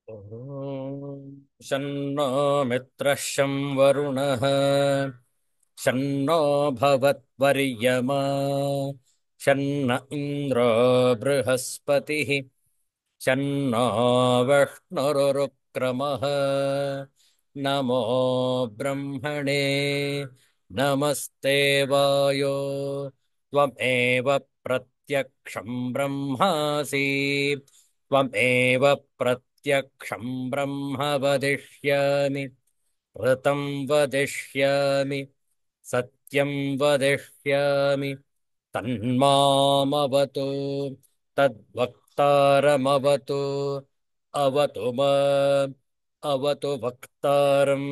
ॐ शन्नो मित्रः शं वरुणः शन्नो भवत्वर्यमा शन्न इन्द्रो बृहस्पतिः शन्नो विष्णुरुक्रमः नमो ब्रह्मणे नमस्ते वायो त्वमेव प्रत्यक्षं ब्रह्मासि त्वमेव प्रत्यक्षं ब्रह्म वदिष्यामि ऋतं वदिष्यामि सत्यं वदिष्यामि तन्मामवतु तद्वक्तारमवतु अवतु माम् अवतु वक्तारम्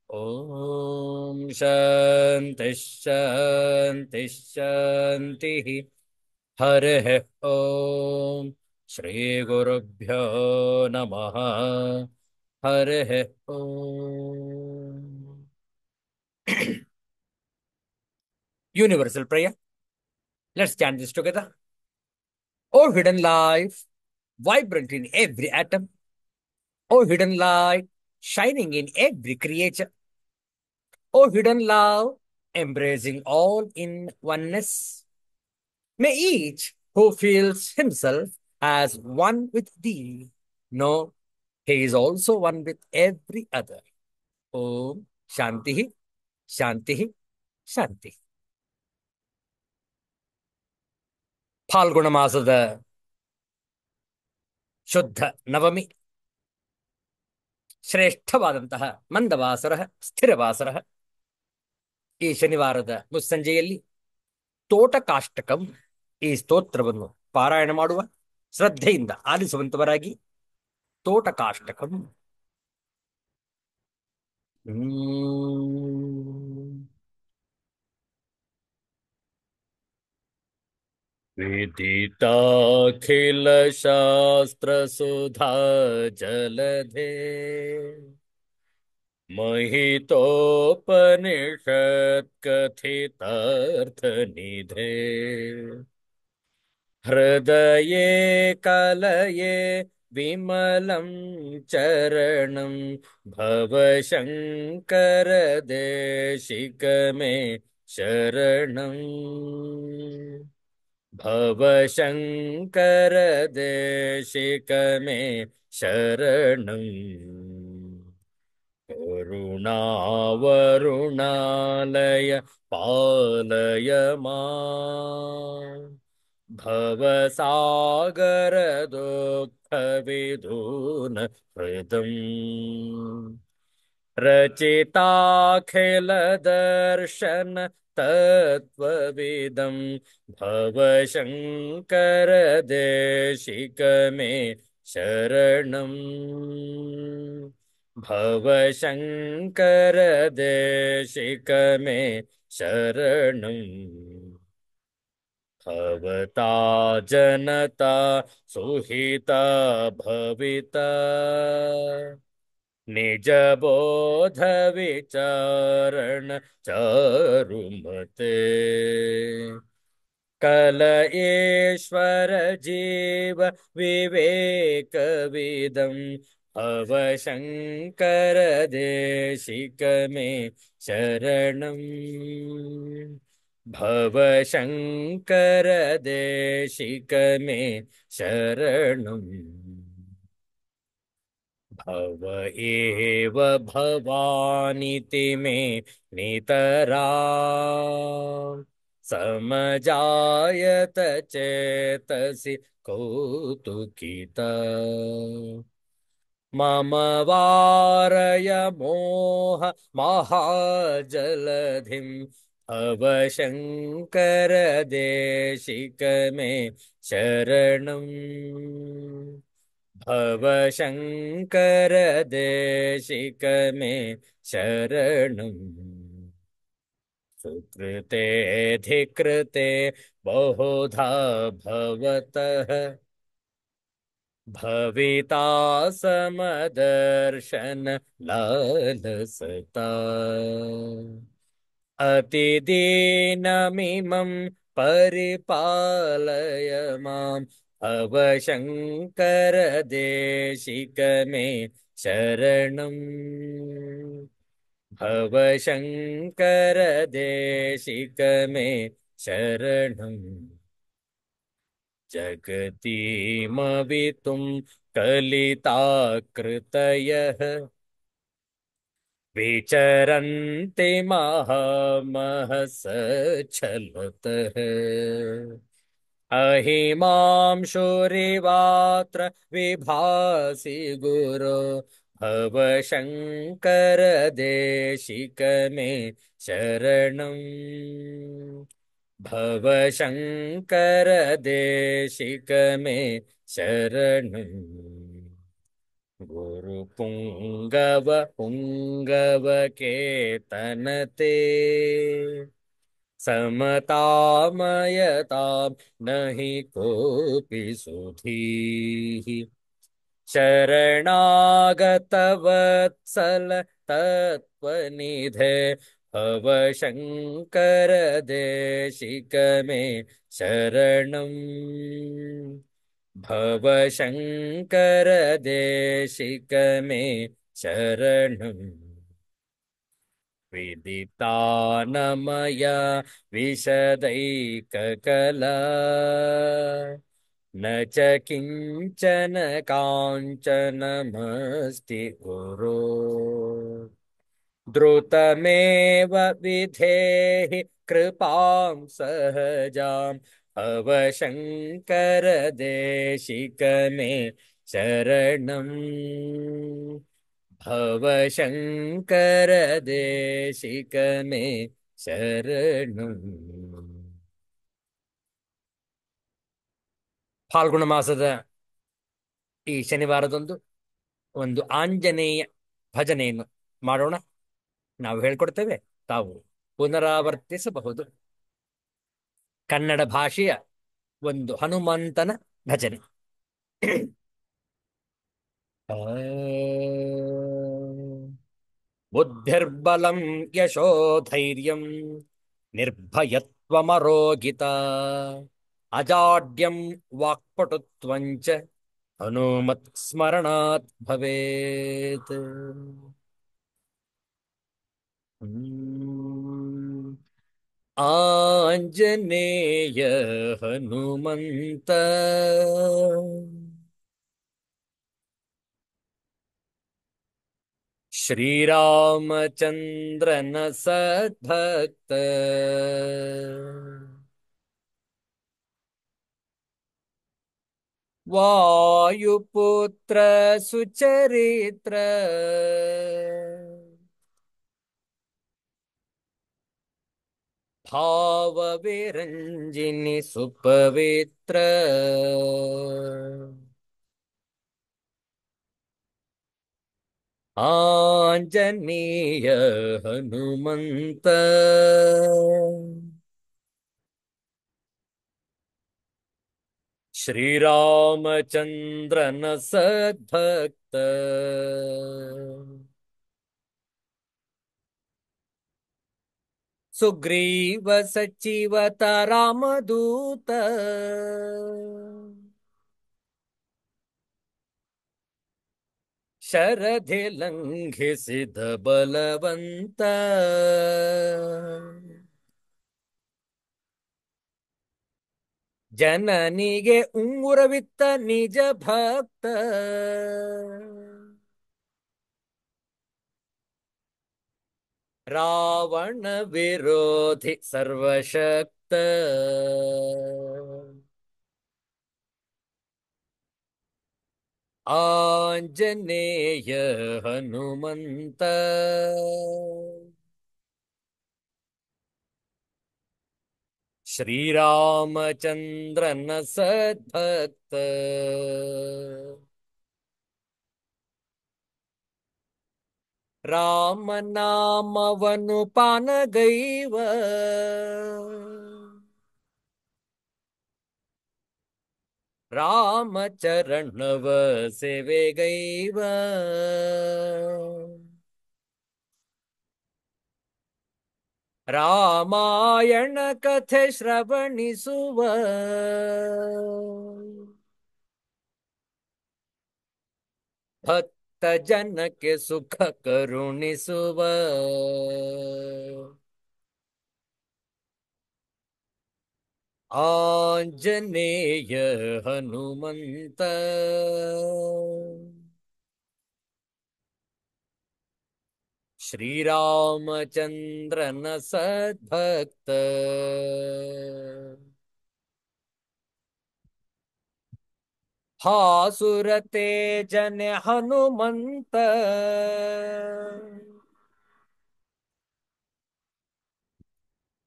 ॐ शान्तिः शान्तिः शान्तिः हरिः ॐ श्रीगुरुभ्यो नमः हरिः ॐ Universal prayer. Let's chant this together. O hidden life, vibrant in every atom. O hidden light, shining in every creature. O hidden love, embracing all in oneness. May each who feels himself as one with thee know he is also one with every other. Om Shanti, Shanti, Shanti. Phalguna ಮಾಸದ ಶುದ್ಧ ನವಮಿ ಶ್ರೇಷ್ಠವಾದಂತಹ ಮಂದವಾಸರ ಸ್ಥಿರವಾಸರ ಈ ಶನಿವಾರದ ಮುಸ್ಸಂಜೆಯಲ್ಲಿ ತೋಟಕಾಷ್ಟಕಂ ಈ ಸ್ತೋತ್ರವನ್ನು ಪಾರಾಯಣ ಮಾಡುವ ಶ್ರದ್ಧೆಯಿಂದ ಆಲಿಸುವಂತವರಾಗಿ ತೋಟಕಾಷ್ಟಕಂ विदिताखिल शास्त्र सुधा जलधे महितोपनिषत् कथितार्थ निधे हृदये कलये विमलं चरणं भवशङ्कर देशिक मे शरणं भवशङ्कर देशिक मे शरणं करुणावरुणालय पालय माम् भवसागर दुःखविधून हृदम् रचिताखिल दर्शन तत्त्वविदं भवशङ्कर देशिक मे शरणम् भवशङ्कर देशिक मे शरणम् भवता जनता सुहिता भविता निज बोध विचारण चारुमते कलयेश्वर जीव विवेक विदं भवशङ्कर देशिक मे शरणम् भवशङ्कर देशिक मे शरणम् भव एव भवानिति मे नितरा समजायत चेतसि कौतुकिता मम वारय मोह महाजलधिं भवशङ्कर देशिक मे शरणम् भवशङ्कर देशिक मे शरणम् सुकृतेऽधिकृते बहुधा भवतः भविता समदर्शन लालसता अतिदीनमिमं परिपालय मां भव शङ्कर देशिक मे शरणम् भव शङ्कर देशिक मे शरणम् जगतीमवितुं कलिताकृतयः विचरन्ति महामहसच्छलतः अहिमांशुरिवात्र विभासि गुरो भव शङ्कर देशिक मे शरणम् भव शङ्कर देशिक मे शरणम् गुरुपुङ्गव पुङ्गव केतनते समतामयतां नहि कोऽपि सुधीः शरणागतवत्सल तत्त्वनिधे भव शङ्कर देशिक मे शरणम् भव शङ्कर देशिक मे शरणम् विदितानमया विशदैककला न च किञ्चन काञ्चनमस्ति गुरो द्रुतमेव विधेहि कृपां सहजां भव शङ्कर देशिक मे शरणम् भव शङ्कर देशिक मे ಶರಣಂ. ಫಾಲ್ಗುಣ ಮಾಸದ ಈ ಶನಿವಾರದಂದು ಒಂದು ಆಂಜನೇಯ ಭಜನೆಯನ್ನು ಮಾಡೋಣ. ನಾವು ಹೇಳ್ಕೊಡ್ತೇವೆ, ತಾವು ಪುನರಾವರ್ತಿಸಬಹುದು. ಕನ್ನಡ ಭಾಷೆಯ ಒಂದು ಹನುಮಂತನ ಭಜನೆ. ಬುದ್ಧಿರ್ಬಲಂ ಯಶೋಧೈರ್ಯಂ ನಿರ್ಭಯತ್ವಮರೋಗಿತ ಅಜಾಡ್ಯಂ ವಾಕ್ಪಟುತ್ವಂಚ ಹನುಮತ್ ಸ್ಮರಣಾತ್ ಭವೇತ್. ಆಂಜನೇಯ ಹನುಮಂತ ಶ್ರೀರಾಮಚಂದ್ರನ ಸದ್ಭಕ್ತ ವಾಯುಪುತ್ರ ಸುಚರಿತ್ರ ಭಾವವಿರಂಜಿನಿ ಸುಪವಿತ್ರ ಆಂಜನೇಯ ಹನುಮಂತ ಶ್ರೀರಾಮಚಂದ್ರನ ಸದ್ಭಕ್ತ ಸುಗ್ರೀವ ಸಚಿವತ ರಾಮದೂತ ಶರಧಿ ಲಂಘಿಸಿದ ಬಲವಂತ ಜನನಿಗೆ ಉಂಗುರವಿತ್ತ ನಿಜ ಭಕ್ತ ರಾವಣ ವಿರೋಧಿ ಸರ್ವಶಕ್ತ ಆಂಜನೇಯ ಹನುಮಂತ ಶ್ರೀರಾಮಚಂದ್ರನ ಸದ್ಭಕ್ತ ರಾಮನಾಮವನು ಪಾನಗೈವ ರಾಮಚರಣವ ಸೇವೆಗೈವ ರಾಮಾಯಣ ಕಥೆ ಶ್ರವಣಿಸುವ ಭಕ್ತ ಜನಕ್ಕೆ ಸುಖ ಕರುಣಿಸುವ ಆಂಜನೇಯ ಹನುಮಂತ. ಶ್ರೀರಾಮಚಂದ್ರನ ಸದ್ಭಕ್ತ ಹಾಸುರತೆ ಜನ ಹನುಮಂತ.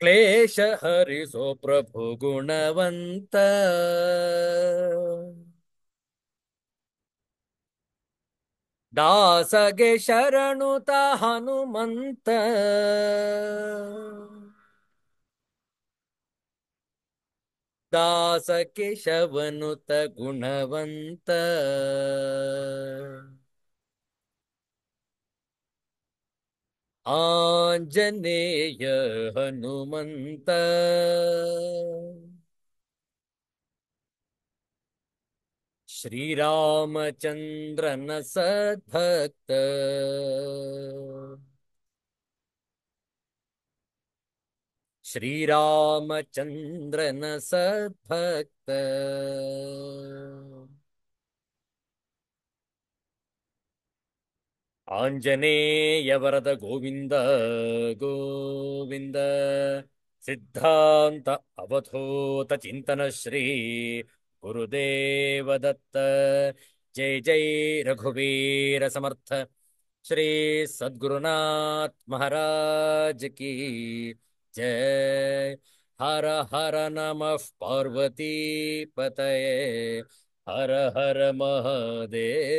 ಕ್ಲೇಶ ಹರಿಸೋ ಪ್ರಭು ಗುಣವಂತ. ದಾಸಗೆ ಶರಣುತ ಹನುಮಂತ. ದಾಸ ಕೇಶವನುತ ಗುಣವಂತ. ಆಂಜನೇಯ ಹನುಮಂತ. ಶ್ರೀರಾಮಚಂದ್ರನ ಸದ್ಭಕ್ತ ಶ್ರೀರಾಮಚಂದ್ರನ ಸದ್ಭಕ್ತ. ಆಂಜನೇಯ ವರದ ಗೋವಿಂದ ಗೋವಿಂದ. ಸಿದ್ಧಾಂತ ಅವಧೂತ ಚಿಂತನ ಶ್ರೀ ಗುರುದೇವ ದತ್ತ. ಜೈ ಜೈ ರಘುವೀರ ಸಮರ್ಥ ಶ್ರೀ ಸದ್ಗುರುನಾಥ್ ಮಹಾರಾಜ್ ಕಿ जय. हर हर नमः पार्वती पतये. हर हर महादेव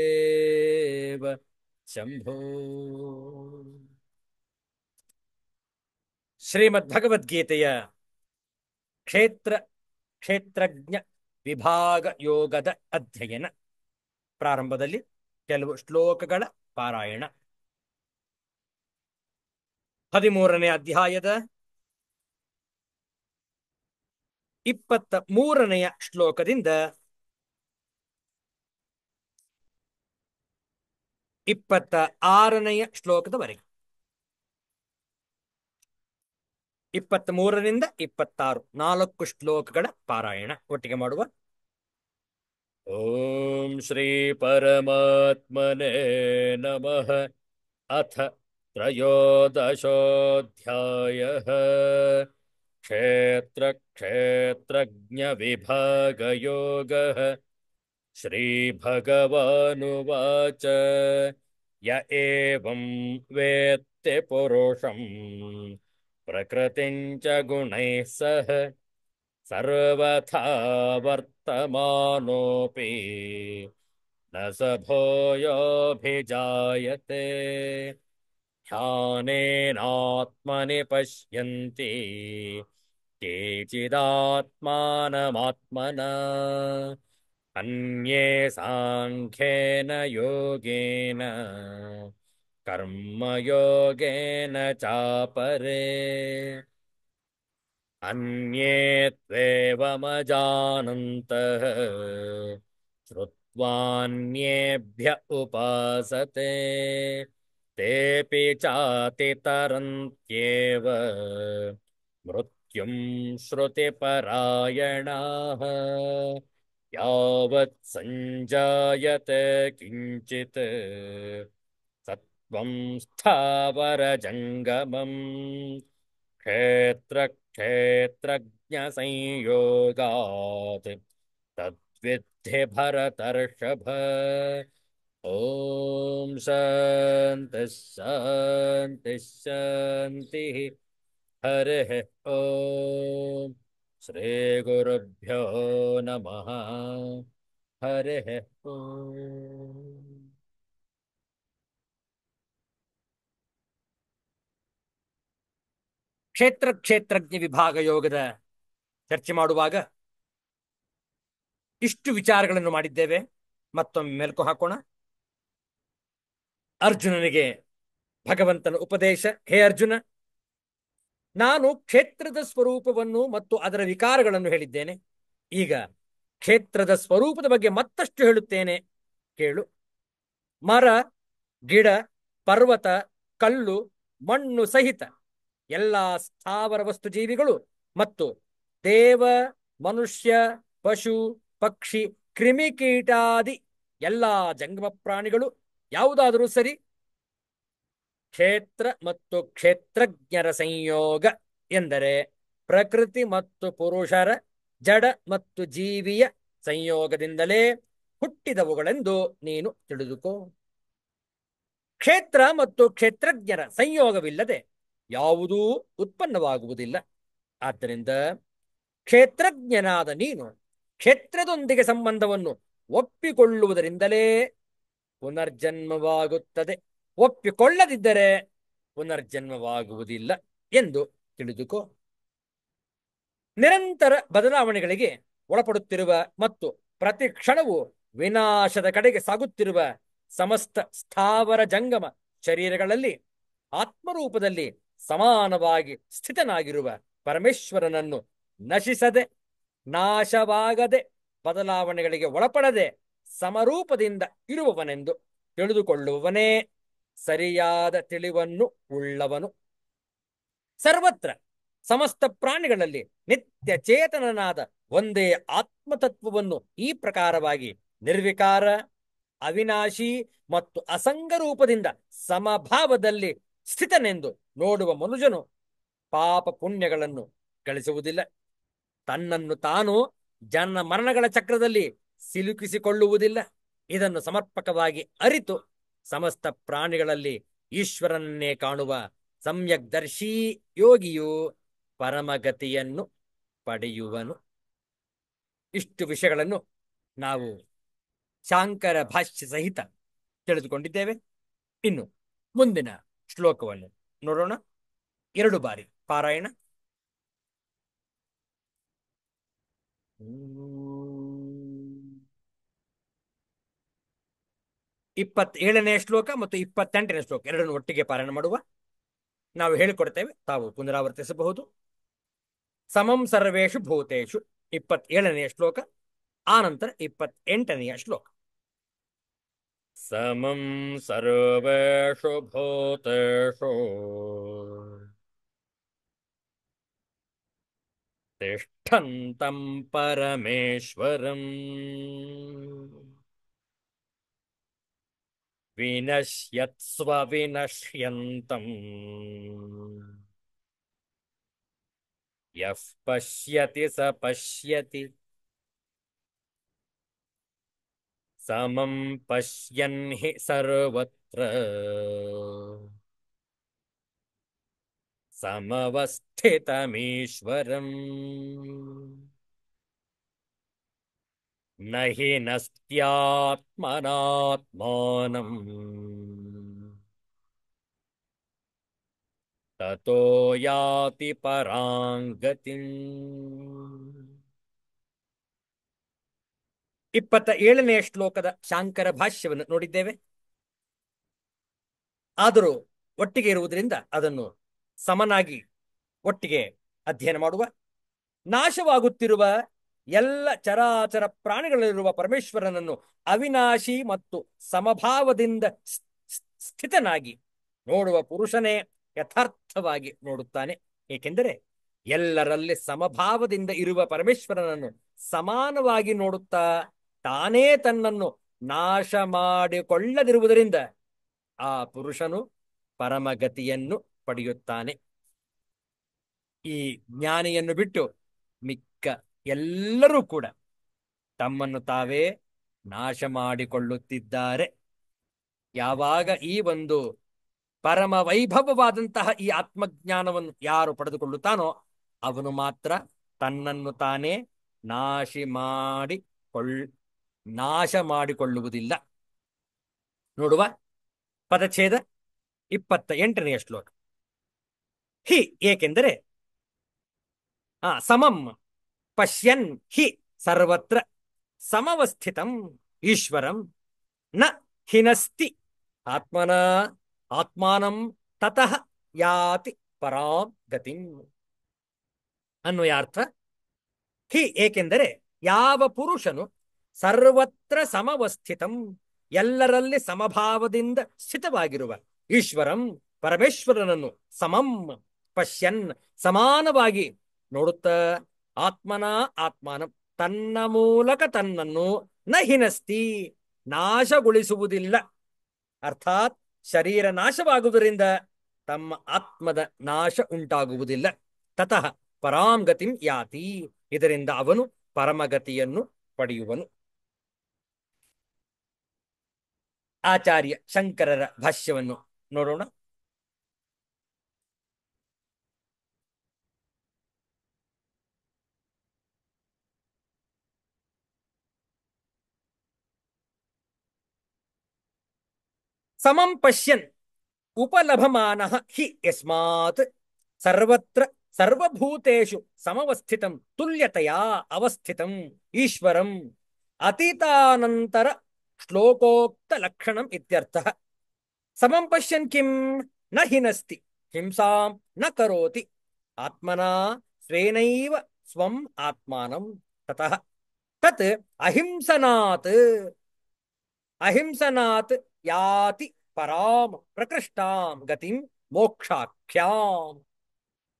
शंभो. ಶ್ರೀಮದ್ ಭಗವದ್ಗೀತೆಯ ಕ್ಷೇತ್ರ ಕ್ಷೇತ್ರಜ್ಞ ವಿಭಾಗ ಯೋಗದ ಅಧ್ಯಯನ ಪ್ರಾರಂಭದಲ್ಲಿ ಕೆಲವು ಶ್ಲೋಕಗಳ ಪಾರಾಯಣ. 13ನೇ ಅಧ್ಯಾಯದ 23ನೆಯ ಶ್ಲೋಕದಿಂದ 26ನೆಯ ಶ್ಲೋಕದವರೆಗೆ. 23ರಿಂದ 26 4 ಶ್ಲೋಕಗಳ ಪಾರಾಯಣ ಒಟ್ಟಿಗೆ ಮಾಡುವ. ಓಂ ಶ್ರೀ ಪರಮಾತ್ಮನೇ ನಮಃ. ಅಥ ತ್ರಯೋದಶೋऽಧ್ಯಾಯಃ. ಕ್ಷೇತ್ರ ಕ್ಷೇತ್ರಜ್ಞ ವಿಭಾಗಯೋಗಃ. ಶ್ರೀಭಗವಾನುವಾಚ ಯ ಏವಂ ವೇತ್ತಿ ಪುರುಷಂ ಪ್ರಕೃತಿಂ ಚ ಗುಣೈಃ ಸಹ ಸರ್ವಥಾ ವರ್ತಮಾನೋಪಿ ನ ಸ ಭೂಯೋಭಿಜಾಯತೆ. ಧ್ಯಾನೇನಾತ್ಮನಿ ಪಶ್ಯಂತಿ ಕೇಚಿದಾತ್ಮಾನಮಾತ್ಮನಾ. ಅನ್ಯೇ ಸಾಂಖ್ಯೇನ ಯೋಗೇನ ಕರ್ಮಯೋಗೇನ ಚಾಪರೇ. ಅನ್ಯೇ ತ್ವೇವಮಜಾನಂತಃ ಶ್ರುತ್ವಾನ್ಯೇಭ್ಯ ಉಪಾಸತೆ. ತೇಪಿ ಚಾತಿತರಂತ್ಯೇವ ಮೃತ್ಯುಂ ಶ್ರುತಿಪರಾಯಣಾಃ. ಯಾವತ್ ಸಂಜಾಯತೆ ಕಿಂಚಿತ್ ಸತ್ವಂ ಸ್ಥಾವರ ಜಂಗಮಂ. ಕ್ಷೇತ್ರ ಕ್ಷೇತ್ರಜ್ಞ ಸಂಯೋಗಾತ್ ತದ್ವಿದ್ಧಿ ಭರತರ್ಷಭ. ಓಂ ಶಾಂತಿ ಶಾಂತಿ ಶಾಂತಿ. ಹರಿಃ ಓಂ. ಶ್ರೀ ಗುರುಭ್ಯೋ ನಮಃ. ಹರಿಃ ಓಂ. ಕ್ಷೇತ್ರ ಕ್ಷೇತ್ರಜ್ಞ ವಿಭಾಗ ಯೋಗದ ಚರ್ಚೆ ಮಾಡುವಾಗ ಇಷ್ಟು ವಿಚಾರಗಳನ್ನು ಮಾಡಿದ್ದೇವೆ. ಮತ್ತೊಮ್ಮೆ ಮೆಲುಕು ಹಾಕೋಣ. ಅರ್ಜುನನಿಗೆ ಭಗವಂತನ ಉಪದೇಶ. ಹೇ ಅರ್ಜುನ, ನಾನು ಕ್ಷೇತ್ರದ ಸ್ವರೂಪವನ್ನು ಮತ್ತು ಅದರ ವಿಕಾರಗಳನ್ನು ಹೇಳಿದ್ದೇನೆ. ಈಗ ಕ್ಷೇತ್ರದ ಸ್ವರೂಪದ ಬಗ್ಗೆ ಮತ್ತಷ್ಟು ಹೇಳುತ್ತೇನೆ ಕೇಳು. ಮರ, ಗಿಡ, ಪರ್ವತ, ಕಲ್ಲು, ಮಣ್ಣು ಸಹಿತ ಎಲ್ಲ ಸ್ಥಾವರ ವಸ್ತು ಜೀವಿಗಳು ಮತ್ತು ದೇವ, ಮನುಷ್ಯ, ಪಶು, ಪಕ್ಷಿ, ಕ್ರಿಮಿಕೀಟಾದಿ ಎಲ್ಲ ಜಂಗಮ ಪ್ರಾಣಿಗಳು ಯಾವುದಾದರೂ ಸರಿ ಕ್ಷೇತ್ರ ಮತ್ತು ಕ್ಷೇತ್ರಜ್ಞರ ಸಂಯೋಗ ಎಂದರೆ ಪ್ರಕೃತಿ ಮತ್ತು ಪುರುಷರ ಜಡ ಮತ್ತು ಜೀವಿಯ ಸಂಯೋಗದಿಂದಲೇ ಹುಟ್ಟಿದವುಗಳೆಂದು ನೀನು ತಿಳಿದುಕೋ. ಕ್ಷೇತ್ರ ಮತ್ತು ಕ್ಷೇತ್ರಜ್ಞರ ಸಂಯೋಗವಿಲ್ಲದೆ ಯಾವುದೂ ಉತ್ಪನ್ನವಾಗುವುದಿಲ್ಲ. ಆದ್ದರಿಂದ ಕ್ಷೇತ್ರಜ್ಞನಾದ ನೀನು ಕ್ಷೇತ್ರದೊಂದಿಗೆ ಸಂಬಂಧವನ್ನು ಒಪ್ಪಿಕೊಳ್ಳುವುದರಿಂದಲೇ ಪುನರ್ಜನ್ಮವಾಗುತ್ತದೆ. ಒಪ್ಪಿಕೊಳ್ಳದಿದ್ದರೆ ಪುನರ್ಜನ್ಮವಾಗುವುದಿಲ್ಲ ಎಂದು ತಿಳಿದುಕೋ. ನಿರಂತರ ಬದಲಾವಣೆಗಳಿಗೆ ಒಳಪಡುತ್ತಿರುವ ಮತ್ತು ಪ್ರತಿ ಕ್ಷಣವೂ ವಿನಾಶದ ಕಡೆಗೆ ಸಾಗುತ್ತಿರುವ ಸಮಸ್ತ ಸ್ಥಾವರ ಜಂಗಮ ಶರೀರಗಳಲ್ಲಿ ಆತ್ಮರೂಪದಲ್ಲಿ ಸಮಾನವಾಗಿ ಸ್ಥಿತನಾಗಿರುವ ಪರಮೇಶ್ವರನನ್ನು ನಶಿಸದೆ, ನಾಶವಾಗದೆ, ಬದಲಾವಣೆಗಳಿಗೆ ಒಳಪಡದೆ ಸಮರೂಪದಿಂದ ಇರುವವನೆಂದು ತಿಳಿದುಕೊಳ್ಳುವವನೇ ಸರಿಯಾದ ತಿಳಿವನ್ನು ಉಳ್ಳವನು. ಸರ್ವತ್ರ ಸಮಸ್ತ ಪ್ರಾಣಿಗಳಲ್ಲಿ ನಿತ್ಯ ಚೇತನನಾದ ಒಂದೇ ಆತ್ಮತತ್ವವನ್ನು ಈ ಪ್ರಕಾರವಾಗಿ ನಿರ್ವಿಕಾರ, ಅವಿನಾಶಿ ಮತ್ತು ಅಸಂಗ ರೂಪದಿಂದ ಸಮಭಾವದಲ್ಲಿ ಸ್ಥಿತನೆಂದು ನೋಡುವ ಮನುಜನು ಪಾಪ ಪುಣ್ಯಗಳನ್ನು ಗಳಿಸುವುದಿಲ್ಲ. ತನ್ನನ್ನು ತಾನು ಜನ ಮರಣಗಳ ಚಕ್ರದಲ್ಲಿ ಸಿಲುಕಿಸಿಕೊಳ್ಳುವುದಿಲ್ಲ. ಇದನ್ನು ಸಮರ್ಪಕವಾಗಿ ಅರಿತು ಸಮಸ್ತ ಪ್ರಾಣಿಗಳಲ್ಲಿ ಈಶ್ವರನ್ನೇ ಕಾಣುವ ಸಮ್ಯಕ್ದರ್ಶಿ ಯೋಗಿಯು ಪರಮಗತಿಯನ್ನು ಪಡೆಯುವನು. ಇಷ್ಟು ವಿಷಯಗಳನ್ನು ನಾವು ಶಾಂಕರ ಭಾಷ್ಯ ಸಹಿತ ತಿಳಿದುಕೊಂಡಿದ್ದೇವೆ. ಇನ್ನು ಮುಂದಿನ ಶ್ಲೋಕವನ್ನು ನೋಡೋಣ. 2 ಬಾರಿ ಪಾರಾಯಣ. 27ನೇ ಶ್ಲೋಕ ಮತ್ತು 28ನೇ ಶ್ಲೋಕ ಎರಡನ್ನು ಒಟ್ಟಿಗೆ ಪಾರಾಯಣ ಮಾಡುವ. ನಾವು ಹೇಳಿಕೊಡ್ತೇವೆ, ತಾವು ಪುನರಾವರ್ತಿಸಬಹುದು. ಸಮಂ ಸರ್ವೇಷು ಭೂತೇಷು 27ನೇ ಶ್ಲೋಕ, ಆನಂತರ 28ನೆಯ ಶ್ಲೋಕ. ಸಮಂ ಸರ್ವೇಷು ಭೂತೇಷು ತಿಷ್ಠಂತಂ ಪರಮೇಶ್ವರಂ ವಿನಶ್ಯತ್ಸ್ವ ವಿನಶ್ಯಂತಂ ಯಃ ಪಶ್ಯತಿ ಸ ಪಶ್ಯತಿ ಸಮಂ ಪಶ್ಯನ್ ಹಿ ಸರ್ವತ್ರ ಸಮವಸ್ಥಿತಮೀಶ್ವರಂ ನ ಹಿ ನಸ್ತ್ಯಾತ್ಮನಾತ್ಮಾನಂ ತತೋ ಯಾತಿ ಪರಾಂ ಗತಿಂ. 27ನೇ ಶ್ಲೋಕದ ಶಾಂಕರ ಭಾಷ್ಯವನ್ನು ನೋಡಿದ್ದೇವೆ. ಆದರೂ ಒಟ್ಟಿಗೆ ಇರುವುದರಿಂದ ಅದನ್ನು ಸಮನಾಗಿ ಒಟ್ಟಿಗೆ ಅಧ್ಯಯನ ಮಾಡುವ. ನಾಶವಾಗುತ್ತಿರುವ ಎಲ್ಲ ಚರಾಚರ ಪ್ರಾಣಿಗಳಲ್ಲಿರುವ ಪರಮೇಶ್ವರನನ್ನು ಅವಿನಾಶಿ ಮತ್ತು ಸಮಭಾವದಿಂದ ಸ್ಥಿತನಾಗಿ ನೋಡುವ ಪುರುಷನೇ ಯಥಾರ್ಥವಾಗಿ ನೋಡುತ್ತಾನೆ. ಏಕೆಂದರೆ ಎಲ್ಲರಲ್ಲಿ ಸಮಭಾವದಿಂದ ಇರುವ ಪರಮೇಶ್ವರನನ್ನು ಸಮಾನವಾಗಿ ನೋಡುತ್ತಾ ತಾನೇ ತನ್ನನ್ನು ನಾಶ ಮಾಡಿಕೊಳ್ಳದಿರುವುದರಿಂದ ಆ ಪುರುಷನು ಪರಮಗತಿಯನ್ನು ಪಡೆಯುತ್ತಾನೆ. ಈ ಜ್ಞಾನಿಯನ್ನು ಬಿಟ್ಟು ಮಿಕ್ಕ ಎಲ್ಲರೂ ಕೂಡ ತಮ್ಮನ್ನು ತಾವೇ ನಾಶ ಮಾಡಿಕೊಳ್ಳುತ್ತಿದ್ದಾರೆ. ಯಾವಾಗ ಈ ಒಂದು ಪರಮ ವೈಭವವಾದಂತಹ ಈ ಆತ್ಮಜ್ಞಾನವನ್ನು ಯಾರು ಪಡೆದುಕೊಳ್ಳುತ್ತಾನೋ ಅವನು ಮಾತ್ರ ತನ್ನನ್ನು ತಾನೇ ನಾಶ ಮಾಡಿಕೊಳ್ಳುವುದಿಲ್ಲ. ನೋಡುವ ಪದಚ್ಛೇದ 28ನೆಯ ಶ್ಲೋಕ. ಹಿ ಏಕೆಂದರೆ ಸಮಂ ಪಶ್ಯನ್ ಹಿ ಸರ್ವತ್ರ ಸಮವಸ್ಥಿತಂ ಈಶ್ವರಂ ನ ಹಿನಸ್ತಿ ಆತ್ಮಾನಂ ತತಃ ಯಾತಿ ಪರಾಂ ಗತಿಂ. ಅನ್ವಯಾರ್ಥ: ಹಿ ಏಕೆಂದರೆ ಯಾವ ಪುರುಷನು ಸರ್ವತ್ರ ಸಮವಸ್ಥಿತಂ ಎಲ್ಲರಲ್ಲಿ ಸಮಭಾವದಿಂದ ಸ್ಥಿತವಾಗಿರುವ ಈಶ್ವರಂ ಪರಮೇಶ್ವರನನ್ನು ಸಮಂ ಪಶ್ಯನ್ ಸಮಾನವಾಗಿ ನೋಡುತ್ತ ಆತ್ಮನ ಆತ್ಮಾನಂ ತನ್ನ ಮೂಲಕ ತನ್ನನ್ನು ನ ಹಿನಸ್ತಿ ನಾಶಗೊಳಿಸುವುದಿಲ್ಲ. ಅರ್ಥಾತ್ ಶರೀರ ನಾಶವಾಗುವುದರಿಂದ ತಮ್ಮ ಆತ್ಮದ ನಾಶ ಉಂಟಾಗುವುದಿಲ್ಲ. ತತಃ ಪರಾಂ ಗತಿಂ ಯಾತಿ, ಇದರಿಂದ ಅವನು ಪರಮಗತಿಯನ್ನು ಪಡೆಯುವನು. ಆಚಾರ್ಯ ಶಂಕರರ ಭಾಷ್ಯವನ್ನು ನೋಡೋಣ. ಸಮಂ ಪಶ್ಯನ್ ಉಪಲಭಮಾನಃ ಹಿ ಯಸ್ಮಾತ್ ಸರ್ವತ್ರ ಸರ್ವಭೂತೇಷು ಸಮವಸ್ಥಿತಂ ತುಲ್ಯತಯಾ ಅವಸ್ಥಿತಂ ಈಶ್ವರಂ ಅತೀತಾನಂತರ ಶ್ಲೋಕೋಕ್ತ ಲಕ್ಷಣಂ ಇತ್ಯರ್ಥಃ. ಸಮಂ ಪಶ್ಯನ್ ಕಿಂ ನ ಹಿನಸ್ತಿ ಹಿಂಸಾಂ ನ ಕರೋತಿ ಆತ್ಮನಾ ಸ್ವೇನೈವ ಸ್ವಂ ಆತ್ಮಾನಂ ತತಃ ತತ್ ಅಹಿಂಸನಾತ್ ಅಹಿಂಸನಾತ್ ಯಾತಿ ಪರಾಂ ಪ್ರಕೃಷ್ಟಾಂ ಗತಿಂ ಮೋಕ್ಷಾಖ್ಯಾಂ.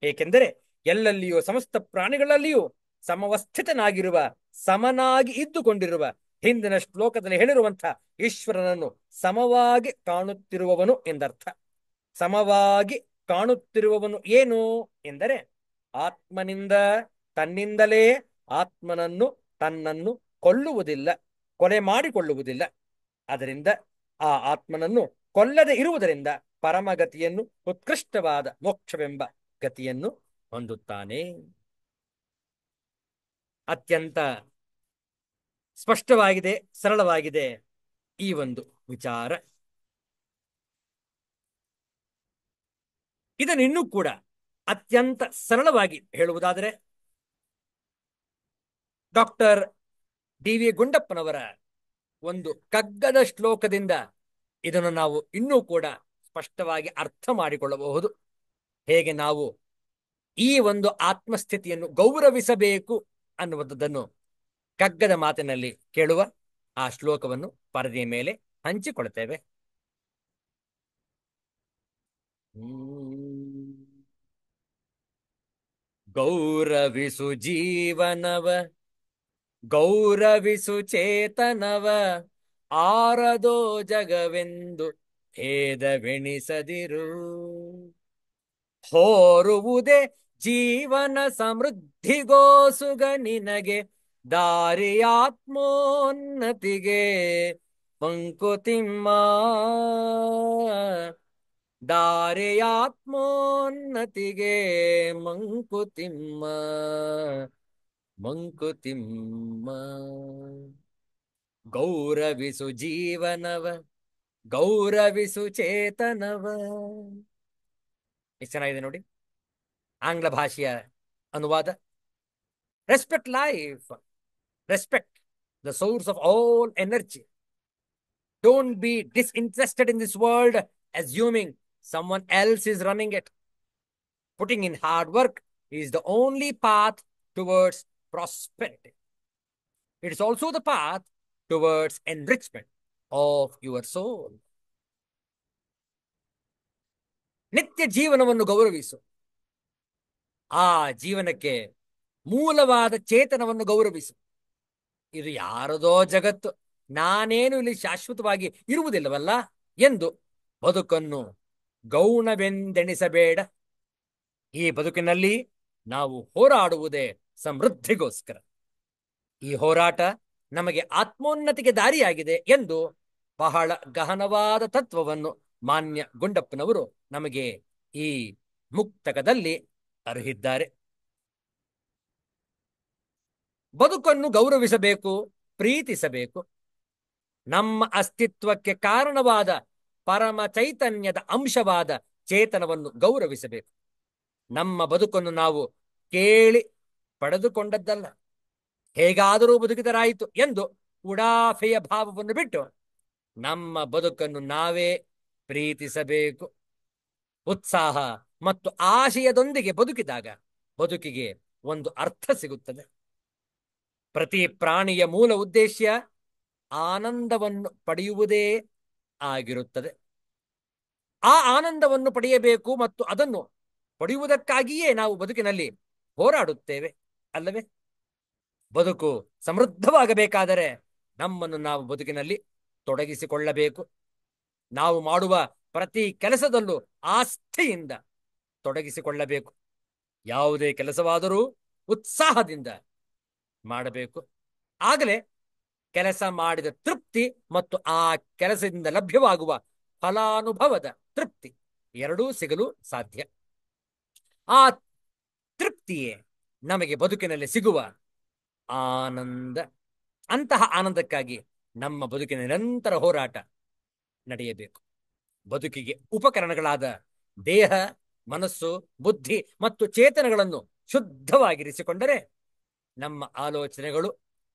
ಏಕೆಂದರೆ ಎಲ್ಲಲ್ಲಿಯೂ ಸಮಸ್ತ ಪ್ರಾಣಿಗಳಲ್ಲಿಯೂ ಸಮವಸ್ಥಿತನಾಗಿರುವ ಸಮನಾಗಿ ಇದ್ದುಕೊಂಡಿರುವ ಹಿಂದಿನ ಶ್ಲೋಕದಲ್ಲಿ ಹೇಳಿರುವಂಥ ಈಶ್ವರನನ್ನು ಸಮವಾಗಿ ಕಾಣುತ್ತಿರುವವನು ಎಂದರ್ಥ. ಸಮವಾಗಿ ಕಾಣುತ್ತಿರುವವನು ಏನು ಎಂದರೆ ಆತ್ಮನಿಂದ ತನ್ನಿಂದಲೇ ಆತ್ಮನನ್ನು ತನ್ನನ್ನು ಕೊಲ್ಲುವುದಿಲ್ಲ, ಕೊಲೆ ಮಾಡಿಕೊಳ್ಳುವುದಿಲ್ಲ. ಅದರಿಂದ ಆ ಆತ್ಮನನ್ನು ಕೊಲ್ಲದೆ ಇರುವುದರಿಂದ ಪರಮಗತಿಯನ್ನು ಉತ್ಕೃಷ್ಟವಾದ ಮೋಕ್ಷವೆಂಬ ಗತಿಯನ್ನು ಹೊಂದುತ್ತಾನೆ. ಅತ್ಯಂತ ಸ್ಪಷ್ಟವಾಗಿದೆ, ಸರಳವಾಗಿದೆ ಈ ಒಂದು ವಿಚಾರ. ಇದನ್ನು ಇನ್ನೂ ಕೂಡ ಅತ್ಯಂತ ಸರಳವಾಗಿ ಹೇಳುವುದಾದರೆ ಡಾಕ್ಟರ್ ಡಿ.ವಿ. ಗುಂಡಪ್ಪನವರ ಒಂದು ಕಗ್ಗದ ಶ್ಲೋಕದಿಂದ ಇದನ್ನು ನಾವು ಇನ್ನೂ ಕೂಡ ಸ್ಪಷ್ಟವಾಗಿ ಅರ್ಥ ಮಾಡಿಕೊಳ್ಳಬಹುದು. ಹೇಗೆ ನಾವು ಈ ಒಂದು ಆತ್ಮಸ್ಥಿತಿಯನ್ನು ಗೌರವಿಸಬೇಕು ಅನ್ನುವಂಥದ್ದನ್ನು ಕಗ್ಗದ ಮಾತಿನಲ್ಲಿ ಕೇಳುವ. ಆ ಶ್ಲೋಕವನ್ನು ಪರದೆಯ ಮೇಲೆ ಹಂಚಿಕೊಳ್ತೇವೆ. ಗೌರವಿಸು ಜೀವನವ, ಗೌರವಿಸು ಚೇತನವ, ಆರದೋ ಜಗವೆಂದು ಭೇದವೆಣಿಸದಿರು. ಹೋರುವುದೇ ಜೀವನ ಸಮೃದ್ಧಿಗೋಸುಗ ನಿನಗೆ, ದಾರಿಯಾತ್ಮೋನ್ನತಿಗೆ ಮಂಕುತಿಮ್ಮ, ದಾರಿಯಾತ್ಮೋನ್ನತಿಗೆ ಮಂಕುತಿಮ್ಮ, ಮಂಕುತಿಮ್ಮ. ಗೌರವಿಸು ಜೀವನವ, ಗೌರವಿಸು ಚೇತನವ. ಎಷ್ಟು ಚೆನ್ನಾಗಿದೆ ನೋಡಿ ಆಂಗ್ಲ ಭಾಷೆಯ ಅನುವಾದ. Respect life, respect the source of all energy. Don't be disinterested in this world assuming someone else is running it. Putting in hard work is the only path towards prosperity. It is also the path towards enrichment of your soul. ನಿತ್ಯ ಜೀವನವನ್ನು ಗೌರವಿಸು. ಆ ಜೀವನಕ್ಕೆ ಮೂಲವಾದ ಚೇತನವನ್ನು ಗೌರವಿಸು. ಇದು ಯಾರದೋ ಜಗತ್ತು, ನಾನೇನು ಇಲ್ಲಿ ಶಾಶ್ವತವಾಗಿ ಇರುವುದಿಲ್ಲವಲ್ಲ ಎಂದು ಬದುಕನ್ನು ಗೌಣವೆಂದೆಣಿಸಬೇಡ. ಈ ಬದುಕಿನಲ್ಲಿ ನಾವು ಹೋರಾಡುವುದೇ ಸಮೃದ್ಧಿಗೋಸ್ಕರ. ಈ ಹೋರಾಟ ನಮಗೆ ಆತ್ಮೋನ್ನತಿಗೆ ದಾರಿಯಾಗಿದೆ ಎಂದು ಬಹಳ ಗಹನವಾದ ತತ್ವವನ್ನು ಮಾನ್ಯ ಗುಂಡಪ್ಪನವರು ನಮಗೆ ಈ ಮುಕ್ತಕದಲ್ಲಿ ಅರಿಹಿದ್ದಾರೆ. ಬದುಕನ್ನು ಗೌರವಿಸಬೇಕು, ಪ್ರೀತಿಸಬೇಕು. ನಮ್ಮ ಅಸ್ತಿತ್ವಕ್ಕೆ ಕಾರಣವಾದ ಪರಮ ಚೈತನ್ಯದ ಅಂಶವಾದ ಚೇತನವನ್ನು ಗೌರವಿಸಬೇಕು. ನಮ್ಮ ಬದುಕನ್ನು ನಾವು ಕೇಳಿ ಪಡೆದುಕೊಂಡದ್ದಲ್ಲ, ಹೇಗಾದರೂ ಬದುಕಿದರಾಯಿತು ಎಂದು ಉಡಾಫೆಯ ಭಾವವನ್ನು ಬಿಟ್ಟು ನಮ್ಮ ಬದುಕನ್ನು ನಾವೇ ಪ್ರೀತಿಸಬೇಕು. ಉತ್ಸಾಹ ಮತ್ತು ಆಶಯದೊಂದಿಗೆ ಬದುಕಿದಾಗ ಬದುಕಿಗೆ ಒಂದು ಅರ್ಥ ಸಿಗುತ್ತದೆ. ಪ್ರತಿ ಪ್ರಾಣಿಯ ಮೂಲ ಉದ್ದೇಶ ಆನಂದವನ್ನು ಪಡೆಯುವುದೇ ಆಗಿರುತ್ತದೆ. ಆ ಆನಂದವನ್ನು ಪಡೆಯಬೇಕು ಮತ್ತು ಅದನ್ನು ಪಡೆಯುವುದಕ್ಕಾಗಿಯೇ ನಾವು ಬದುಕಿನಲ್ಲಿ ಹೋರಾಡುತ್ತೇವೆ ಅಲ್ಲವೇ? ಬದುಕು ಸಮೃದ್ಧವಾಗಬೇಕಾದರೆ ನಮ್ಮನ್ನು ನಾವು ಬದುಕಿನಲ್ಲಿ ತೊಡಗಿಸಿಕೊಳ್ಳಬೇಕು. ನಾವು ಮಾಡುವ ಪ್ರತಿ ಕೆಲಸದಲ್ಲೂ ಆಸ್ಥೆಯಿಂದ ತೊಡಗಿಸಿಕೊಳ್ಳಬೇಕು. ಯಾವುದೇ ಕೆಲಸವಾದರೂ ಉತ್ಸಾಹದಿಂದ ಮಾಡಬೇಕು. ಆಗಲೇ ಕೆಲಸ ಮಾಡಿದ ತೃಪ್ತಿ ಮತ್ತು ಆ ಕೆಲಸದಿಂದ ಲಭ್ಯವಾಗುವ ಫಲಾನುಭವದ ತೃಪ್ತಿ ಎರಡೂ ಸಿಗಲು ಸಾಧ್ಯ. ಆ ತೃಪ್ತಿಯೇ ನಮಗೆ ಬದುಕಿನಲ್ಲಿ ಸಿಗುವ ಆನಂದ. ಅಂತಹ ಆನಂದಕ್ಕಾಗಿ ನಮ್ಮ ಬದುಕಿನ ನಿರಂತರ ಹೋರಾಟ ನಡೆಯಬೇಕು. ಬದುಕಿಗೆ ಉಪಕರಣಗಳಾದ ದೇಹ, ಮನಸ್ಸು, ಬುದ್ಧಿ ಮತ್ತು ಚೇತನಗಳನ್ನು ಶುದ್ಧವಾಗಿರಿಸಿಕೊಂಡರೆ ನಮ್ಮ ಆಲೋಚನೆಗಳು,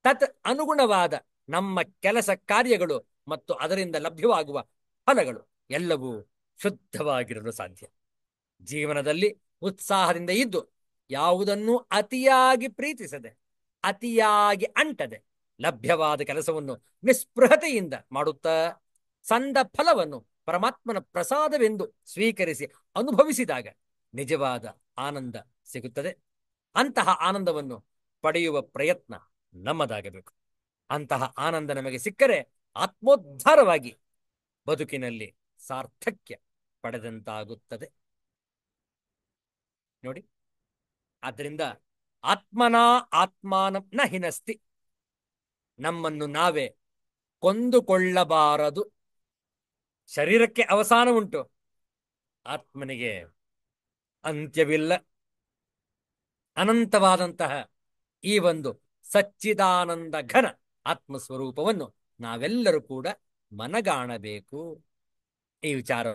ತತ್ ಅನುಗುಣವಾದ ನಮ್ಮ ಕೆಲಸ ಕಾರ್ಯಗಳು ಮತ್ತು ಅದರಿಂದ ಲಭ್ಯವಾಗುವ ಫಲಗಳು ಎಲ್ಲವೂ ಶುದ್ಧವಾಗಿರಲು ಸಾಧ್ಯ. ಜೀವನದಲ್ಲಿ ಉತ್ಸಾಹದಿಂದ ಇದ್ದು ಯಾವುದನ್ನೂ ಅತಿಯಾಗಿ ಪ್ರೀತಿಸದೆ, ಅತಿಯಾಗಿ ಅಂಟದೆ, ಲಭ್ಯವಾದ ಕೆಲಸವನ್ನು ನಿಸ್ಪೃಹತೆಯಿಂದ ಮಾಡುತ್ತಾ ಸಂದ ಫಲವನ್ನು ಪರಮಾತ್ಮನ ಪ್ರಸಾದವೆಂದು ಸ್ವೀಕರಿಸಿ ಅನುಭವಿಸಿದಾಗ ನಿಜವಾದ ಆನಂದ ಸಿಗುತ್ತದೆ. ಅಂತಹ ಆನಂದವನ್ನು ಪಡೆಯುವ ಪ್ರಯತ್ನ ನಮ್ಮದಾಗಬೇಕು. ಅಂತಹ ಆನಂದ ನಮಗೆ ಸಿಕ್ಕರೆ ಆತ್ಮೋದ್ಧಾರವಾಗಿ ಬದುಕಿನಲ್ಲಿ ಸಾರ್ಥಕ್ಯ ಪಡೆದಂತಾಗುತ್ತದೆ. ನೋಡಿ, ಆದ್ದರಿಂದ ಆತ್ಮನಾ ಆತ್ಮಾನಂ ನ ಹಿನಸ್ತಿ. ನಮ್ಮನ್ನು ನಾವೇ ಕೊಂದುಕೊಳ್ಳಬಾರದು. ಶರೀರಕ್ಕೆ ಅವಸಾನ ಉಂಟು, ಆತ್ಮನಿಗೆ ಅಂತ್ಯವಿಲ್ಲ. ಅನಂತವಾದಂತಹ ಈ ಒಂದು ಸಚ್ಚಿದಾನಂದ ಘನ ಆತ್ಮಸ್ವರೂಪವನ್ನು ನಾವೆಲ್ಲರೂ ಕೂಡ ಮನಗಾಣಬೇಕು. ಈ ವಿಚಾರ